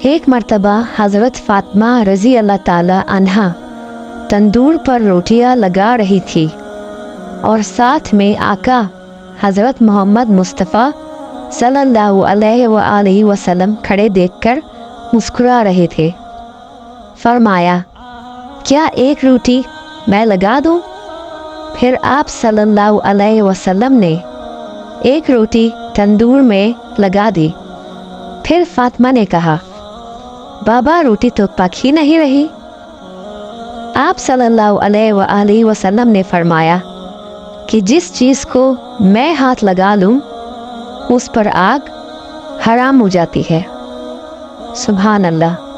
ایک مرتبہ حضرت فاطمہ رضی اللہ تعالی عنہا تندور پر روٹیاں لگا رہی تھی اور ساتھ میں آقا حضرت محمد مصطفیٰ صلی اللہ علیہ وآلہ وسلم کھڑے دیکھ کر مسکرا رہے تھے۔ فرمایا، کیا ایک روٹی میں لگا دوں؟ پھر آپ صلی اللہ علیہ وسلم نے ایک روٹی تندور میں لگا دی۔ پھر فاطمہ نے کہا، بابا روٹی تو پک ہی نہیں رہی۔ آپ صلی اللہ علیہ وآلہ وسلم نے فرمایا کہ جس چیز کو میں ہاتھ لگا لوں اس پر آگ حرام ہو جاتی ہے۔ سبحان اللہ۔